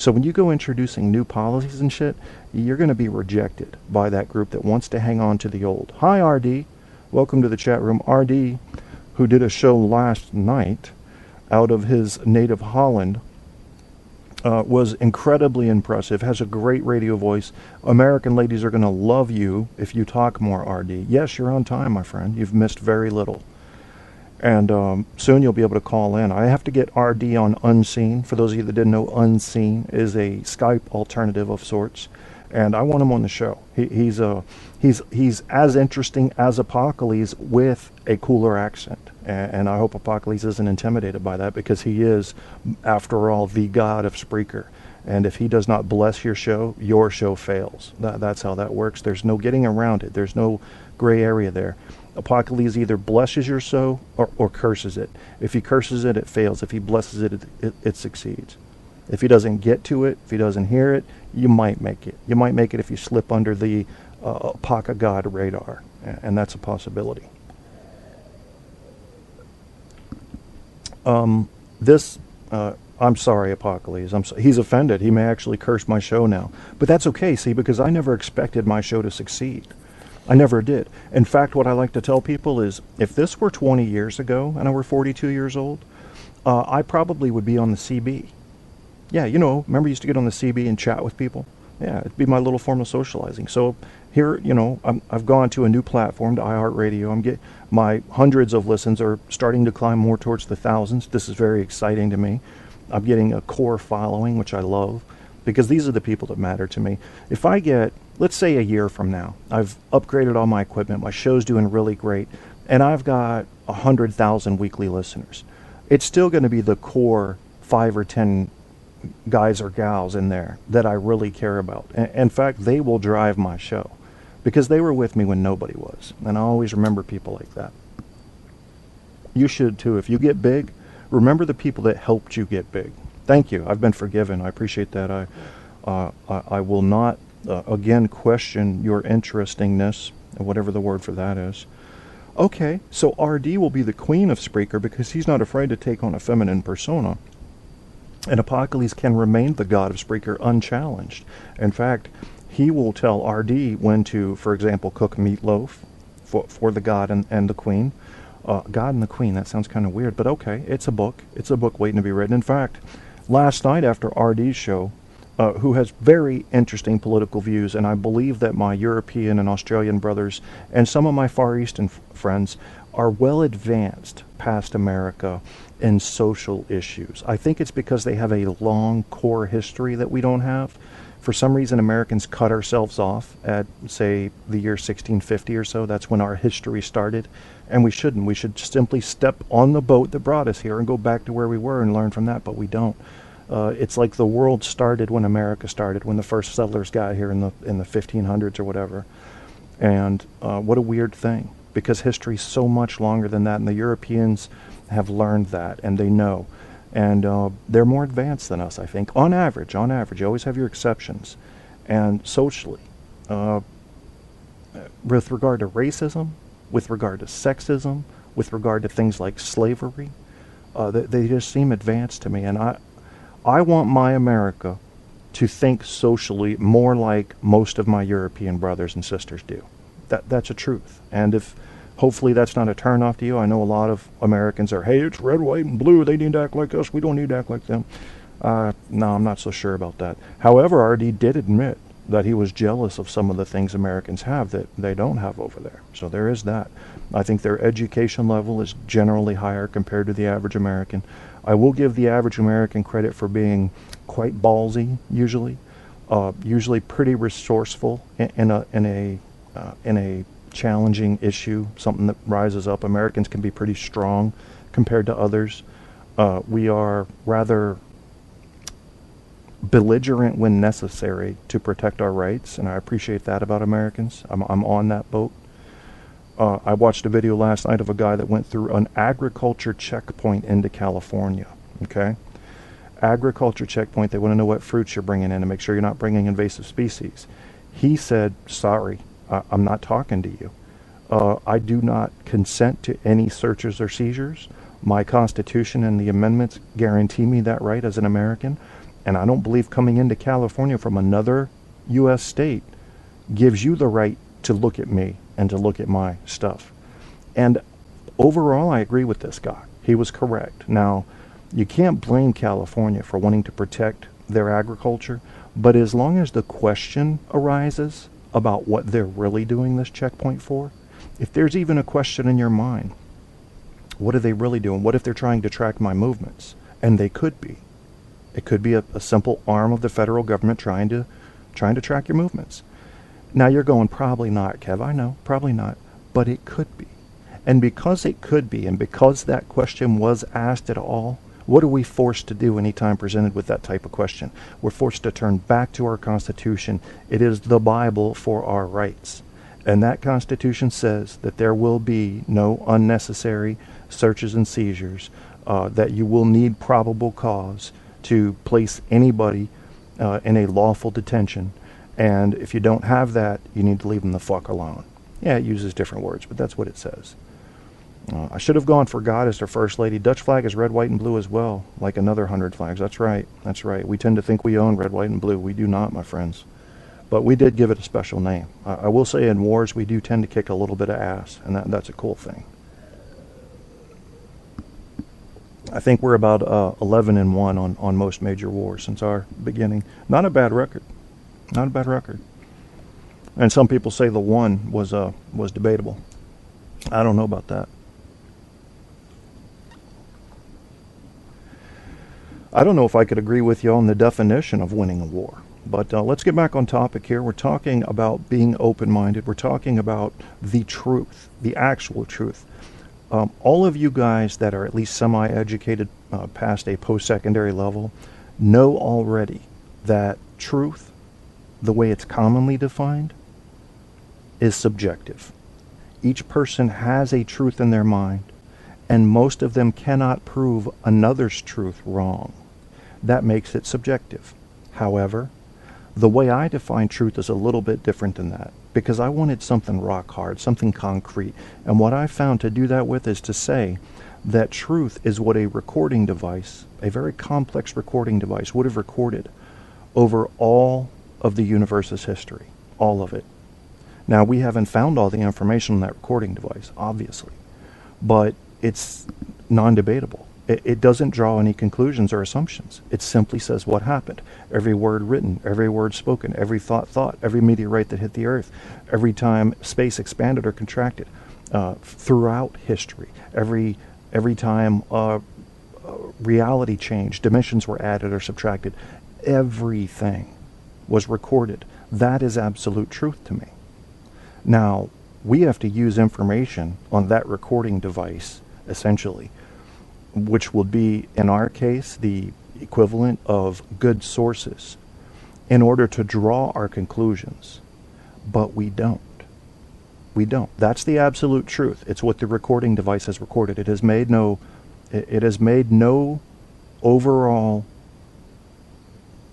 So when you go introducing new policies and shit, you're going to be rejected by that group that wants to hang on to the old. Hi, RD. Welcome to the chat room. RD, who did a show last night out of his native Holland, was incredibly impressive, has a great radio voice. American ladies are going to love you if you talk more, RD. Yes, you're on time, my friend. You've missed very little. And soon you'll be able to call in. I have to get RD on Unseen. For those of you that didn't know, Unseen is a Skype alternative of sorts. And I want him on the show. He's as interesting as Apocalypse with a cooler accent. And I hope Apocalypse isn't intimidated by that, because he is, after all, the god of Spreaker. And if he does not bless your show fails. That's how that works. There's no getting around it. There's no gray area there. Apocalypse either blesses your show or curses it. If he curses it, it fails. If he blesses it, it succeeds. If he doesn't get to it, if he doesn't hear it, you might make it. You might make it if you slip under the Apoca God radar, and that's a possibility. I'm sorry, Apocalypse. He's offended. He may actually curse my show now. But that's okay, see, because I never expected my show to succeed. I never did. In fact, what I like to tell people is, if this were 20 years ago and I were 42 years old, I probably would be on the CB. Yeah, remember you used to get on the CB and chat with people? Yeah, it'd be my little form of socializing. So here, I've gone to a new platform, to iHeartRadio. My hundreds of listens are starting to climb more towards the thousands. This is very exciting to me. I'm getting a core following, which I love, because these are the people that matter to me. If I get, let's say a year from now, I've upgraded all my equipment, my show's doing really great, and I've got 100,000 weekly listeners, it's still going to be the core 5 or 10 guys or gals in there that I really care about. In fact, they will drive my show, because they were with me when nobody was. And I always remember people like that. You should too. If you get big, remember the people that helped you get big. Thank you. I've been forgiven. I appreciate that. I will not again question your interestingness, whatever the word for that is. Okay, so RD will be the queen of Spreaker because he's not afraid to take on a feminine persona. And Apocalypse can remain the god of Spreaker unchallenged. In fact, he will tell RD when to, for example, cook meatloaf for the god and the queen. God and the Queen, that sounds kind of weird, but okay, it's a book. It's a book waiting to be written. In fact, last night after RD's show, who has very interesting political views, and I believe that my European and Australian brothers and some of my Far Eastern friends are well advanced past America in social issues. I think it's because they have a long core history that we don't have. For some reason, Americans cut ourselves off at, say, the year 1650 or so. That's when our history started. And we shouldn't. We should simply step on the boat that brought us here and go back to where we were and learn from that, but we don't. It's like the world started when America started, when the first settlers got here in the 1500s or whatever. And what a weird thing, because history's so much longer than that, and the Europeans have learned that, and they know. And they're more advanced than us, I think. On average, you always have your exceptions. And socially, with regard to racism, with regard to sexism, with regard to things like slavery, they just seem advanced to me. And I want my America to think socially more like most of my European brothers and sisters do. That's a truth. And if hopefully that's not a turn-off to you. I know a lot of Americans are, hey, it's red, white, and blue. They need to act like us. We don't need to act like them. No, I'm not so sure about that. However, RD did admit that he was jealous of some of the things Americans have that they don't have over there. So there is that. I think their education level is generally higher compared to the average American. I will give the average American credit for being quite ballsy, usually pretty resourceful in a challenging issue, something that rises up. Americans can be pretty strong compared to others. We are rather belligerent when necessary to protect our rights, and I appreciate that about Americans. I'm on that boat. I watched a video last night of a guy that went through an agriculture checkpoint into California. Okay? Agriculture checkpoint, they want to know what fruits you're bringing in and make sure you're not bringing invasive species. He said, sorry, I'm not talking to you. I do not consent to any searches or seizures. My Constitution and the amendments guarantee me that right as an American. And I don't believe coming into California from another U.S. state gives you the right to look at me and to look at my stuff. And overall, I agree with this guy. He was correct. Now, you can't blame California for wanting to protect their agriculture, but as long as the question arises about what they're really doing this checkpoint for, if there's even a question in your mind, what are they really doing? What if they're trying to track my movements? And they could be. It could be a simple arm of the federal government trying to track your movements. Now you're going, probably not, Kev. I know, probably not. But it could be. And because it could be, and because that question was asked at all, what are we forced to do anytime presented with that type of question? We're forced to turn back to our Constitution. It is the Bible for our rights. And that Constitution says that there will be no unnecessary searches and seizures, that you will need probable cause to place anybody in a lawful detention. And if you don't have that, you need to leave them the fuck alone. Yeah, it uses different words, but that's what it says. I should have gone for Gawd as their first lady. Dutch flag is red, white, and blue as well, like another 100 flags. That's right. That's right. We tend to think we own red, white, and blue. We do not, my friends. But we did give it a special name. I will say in wars, we do tend to kick a little bit of ass, and that's a cool thing. I think we're about 11-1 on most major wars since our beginning. Not a bad record. Not a bad record. And some people say the one was debatable. I don't know about that. I don't know if I could agree with you on the definition of winning a war. But let's get back on topic here. We're talking about being open-minded. We're talking about the truth, the actual truth. All of you guys that are at least semi-educated past a post-secondary level know already that truth, the way it's commonly defined, is subjective. Each person has a truth in their mind, and most of them cannot prove another's truth wrong. That makes it subjective. However, the way I define truth is a little bit different than that, because I wanted something rock hard, something concrete. And what I found to do that with is to say that truth is what a recording device, a very complex recording device, would have recorded over all of the universe's history, all of it. Now, we haven't found all the information on that recording device, obviously, but it's non-debatable. It doesn't draw any conclusions or assumptions. It simply says what happened. Every word written, every word spoken, every thought, every meteorite that hit the earth, every time space expanded or contracted throughout history, every time reality changed, dimensions were added or subtracted, everything was recorded. That is absolute truth to me. Now, we have to use information on that recording device, essentially, which will be, in our case, the equivalent of good sources, in order to draw our conclusions. But we don't. We don't. That's the absolute truth. It's what the recording device has recorded. It has made no overall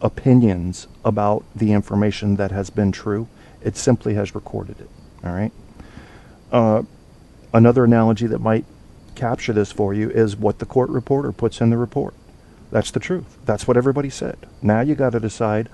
opinions about the information that has been true. It simply has recorded it. All right? Another analogy that might capture this for you is what the court reporter puts in the report. That's the truth. That's what everybody said. Now you got to decide,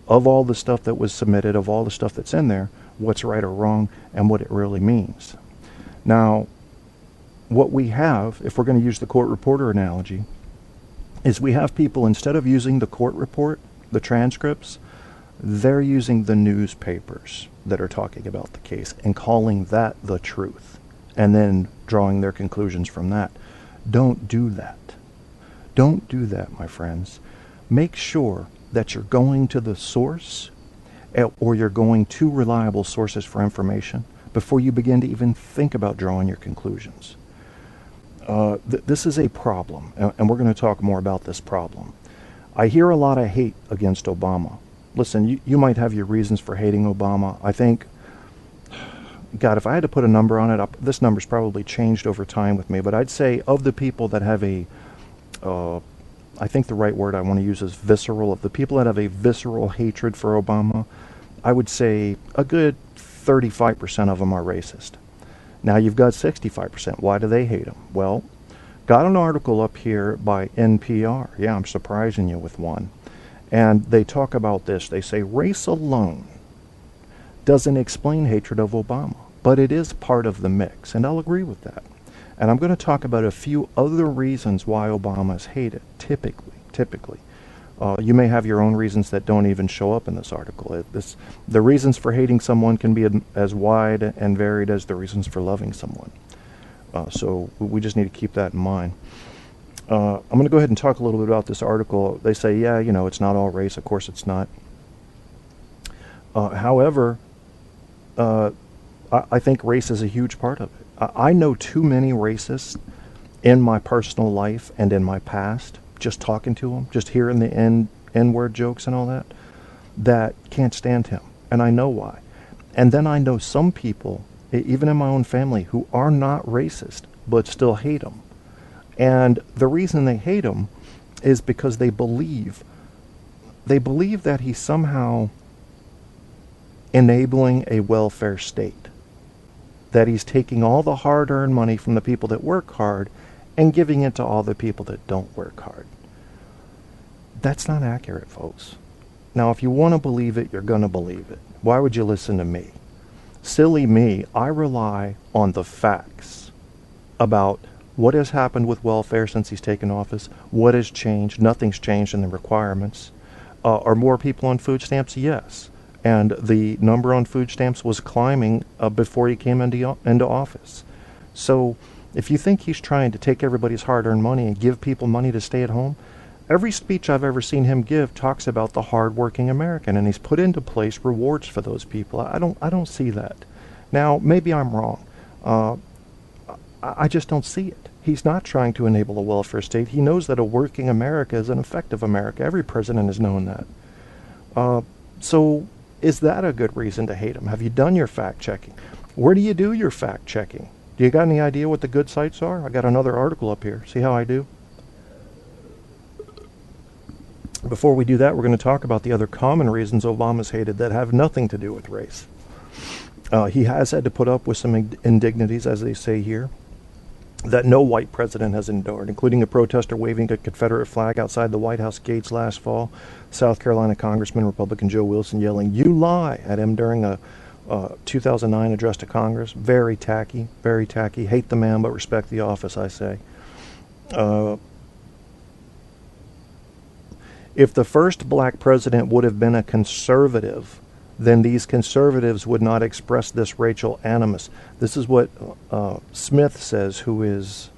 of all the stuff that was submitted, of all the stuff that's in there, what's right or wrong and what it really means. Now, what we have, if we're going to use the court reporter analogy, is we have people, instead of using the court report, the transcripts, they're using the newspapers that are talking about the case and calling that the truth, and then drawing their conclusions from that. Don't do that. Don't do that, my friends. Make sure that you're going to the source, or you're going to reliable sources for information before you begin to even think about drawing your conclusions. This is a problem, and we're going to talk more about this problem. I hear a lot of hate against Obama. Listen, you might have your reasons for hating Obama. I think, God, if I had to put a number on it, this number's probably changed over time with me, but I'd say of the people that have I think the right word I want to use is visceral. Of the people that have a visceral hatred for Obama, I would say a good 35% of them are racist. Now you've got 65%. Why do they hate him? Well, got an article up here by NPR. Yeah, I'm surprising you with one. And they talk about this. They say race alone doesn't explain hatred of Obama, but it is part of the mix, and I'll agree with that. And I'm going to talk about a few other reasons why Obama is hated, typically. You may have your own reasons that don't even show up in this article. The reasons for hating someone can be as wide and varied as the reasons for loving someone. So we just need to keep that in mind. I'm going to go ahead and talk a little bit about this article. They say, yeah, it's not all race. Of course it's not. However, I think race is a huge part of it. I know too many racists in my personal life and in my past, just talking to them, just hearing the N-word jokes and all that, that can't stand him. And I know why. And then I know some people, even in my own family, who are not racist, but still hate him. And the reason they hate him is because they believe that he's somehow enabling a welfare state, that he's taking all the hard-earned money from the people that work hard and giving it to all the people that don't work hard. That's not accurate, folks. Now, if you want to believe it, you're going to believe it. Why would you listen to me? Silly me, I rely on the facts about what has happened with welfare since he's taken office, what has changed. Nothing's changed in the requirements. Are more people on food stamps? Yes. And the number on food stamps was climbing before he came into office. So if you think he's trying to take everybody's hard-earned money and give people money to stay at home, every speech I've ever seen him give talks about the hard-working American, and he's put into place rewards for those people. I don't see that. Now, maybe I'm wrong. I just don't see it. He's not trying to enable a welfare state. He knows that a working America is an effective America. Every president has known that. So is that a good reason to hate him? Have you done your fact-checking? Where do you do your fact-checking? Do you got any idea what the good sites are? I got another article up here. See how I do? Before we do that, we're going to talk about the other common reasons Obama's hated that have nothing to do with race. He has had to put up with some indignities, as they say here, that no white president has endured, including a protester waving a Confederate flag outside the White House gates last fall, South Carolina Congressman Republican Joe Wilson yelling, "You lie," at him during a 2009 address to Congress. Very tacky, very tacky. Hate the man, but respect the office, I say. If the first black president would have been a conservative, then these conservatives would not express this racial animus. This is what Smith says, who is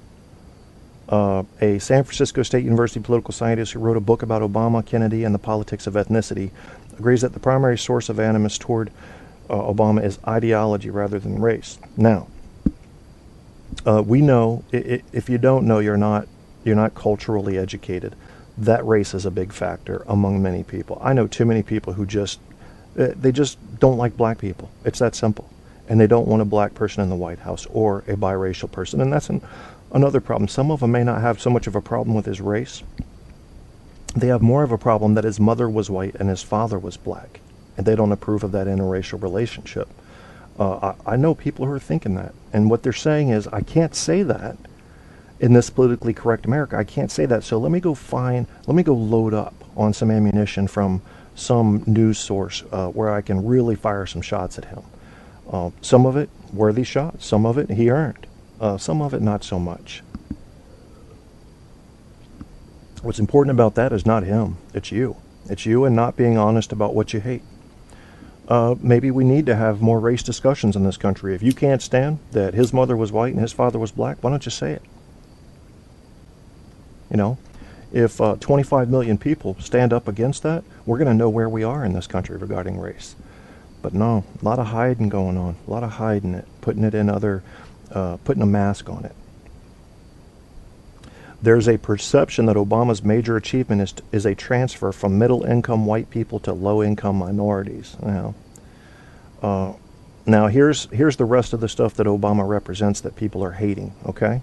a San Francisco State University political scientist who wrote a book about Obama, Kennedy, and the politics of ethnicity, agrees that the primary source of animus toward Obama is ideology rather than race. Now, we know, if you don't know, you're not culturally educated, that race is a big factor among many people. I know too many people who they just don't like black people. It's that simple. And they don't want a black person in the White House or a biracial person. And that's another problem. Some of them may not have so much of a problem with his race. They have more of a problem that his mother was white and his father was black. And they don't approve of that interracial relationship. I know people who are thinking that. And what they're saying is, I can't say that in this politically correct America. I can't say that. So let me go load up on some ammunition from some news source where I can really fire some shots at him. Some of it worthy shots, some of it he earned, some of it not so much. What's important about that is not him, it's you. It's you and not being honest about what you hate. Maybe we need to have more race discussions in this country. If you can't stand that his mother was white and his father was black, why don't you say it? You know? If 25 million people stand up against that, we're going to know where we are in this country regarding race. But no, a lot of hiding going on, a lot of hiding it, putting a mask on it. There's a perception that Obama's major achievement is a transfer from middle-income white people to low-income minorities. Now here's the rest of the stuff that Obama represents that people are hating, okay?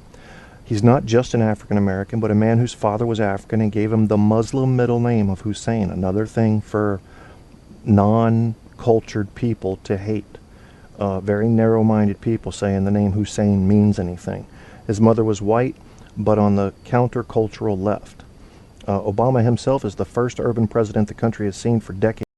He's not just an African American, but a man whose father was African and gave him the Muslim middle name of Hussein, another thing for non-cultured people to hate. Very narrow-minded people saying the name Hussein means anything. His mother was white, but on the countercultural left. Obama himself is the first urban president the country has seen for decades.